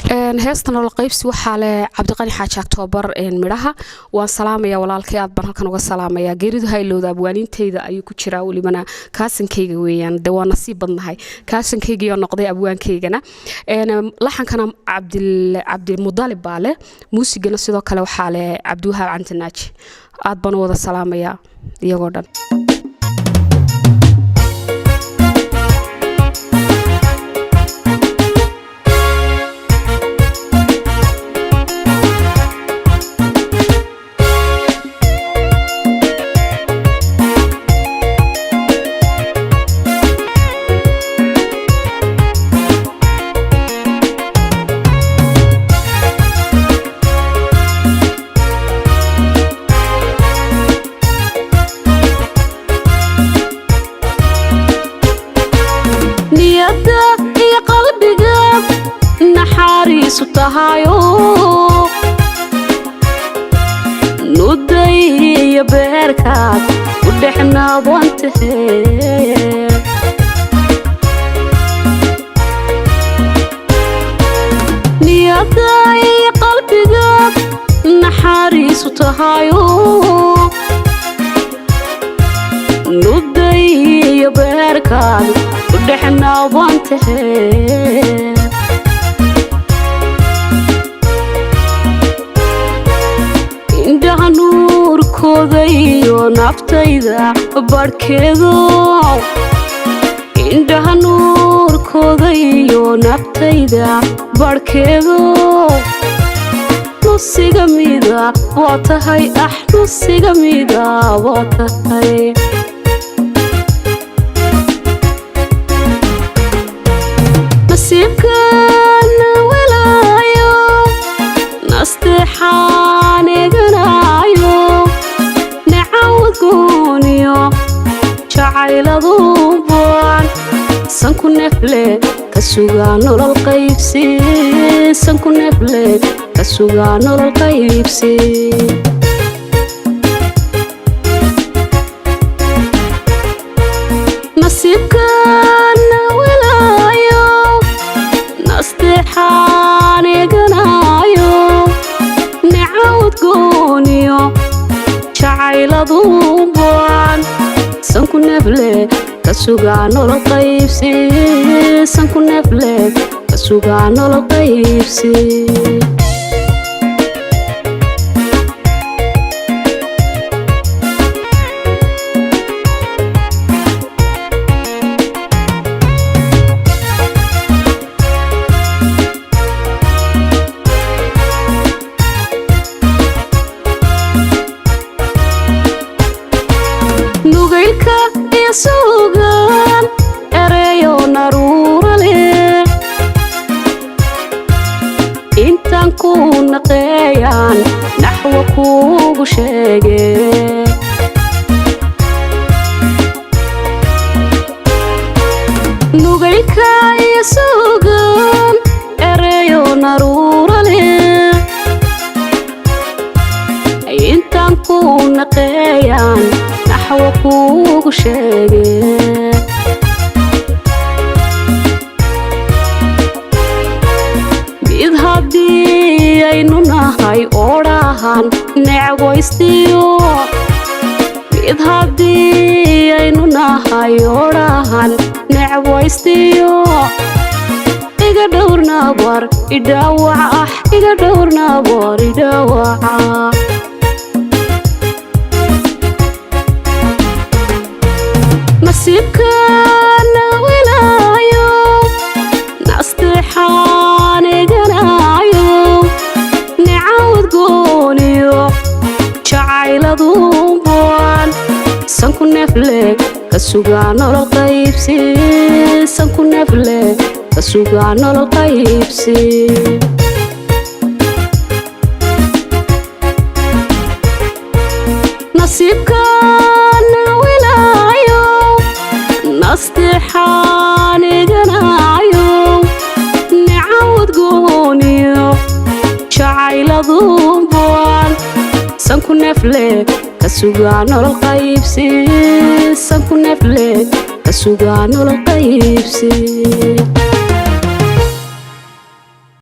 heestan oo qaybsi waxa le Cabdiqani Xaaji October midhaha waan salaamaya walaalkay aad baan halkan uga salaamaya geeridu haylowda abwaaninteyda ayuu ku jiraa walibana kaasankayga weeyaan de waa nasiib badnahay kaasankayga iyo noqday abwaankaygana laxankana Cabdi Mudalib baale muusigana sidoo kale waxa le Cabdiwahaab Cantanaaji aad baan wada salaamaya iyagoo dhan tahayo nuday beerkaad u dhexnaad wantahay niyaday qalbiga naxariisu tahayo nuday beerkaad u dhexnaad wantahay nuur koodayo naftayda barkeedo indhaha nuur koodayo naftayda barkeedo nusiga mida waa tahay nusiga mida waa tahay nasiibkana walaayo nasteexaan jacayladu baan sanku nefle ka sugaa nolol qaybsi sanku nefle ka sugaa nolol qaybsi nasiibkana walaayo nasteexaan eeganayo nicawd gooniyo jacayladu baan sanku nefle ka sugaa nolol qaybsi sanku nefle ka sugaa nolol qaybsi sugan ereyo narurale intan ku naqeeyaan naxwa kuugu sheege nugaylka sugan ereyo narurale intan ku naqeeyaan naxwa kuugu sheege mid haddii aynu nahay odhahan necwaystiyo mid haddii aynu nahay odhahan necwaystiyo iga dhowrnabar idhaawaca iga dhowrnabar idhaawaca nasiibkana walaayo nasteexaan eeganayo nicawd gooniyo jacayladu baan sanku nefle ka sugaa nolol qaybsi sanku nefle ka sugaa nolol qaybsi nasiibkana walaayo nasteexaan eeganayo nicawd gooniyo jacayladu baan sanku nefle ka sugaa nolol qaybsi sanku nefle ka sugaa nolol qaybsi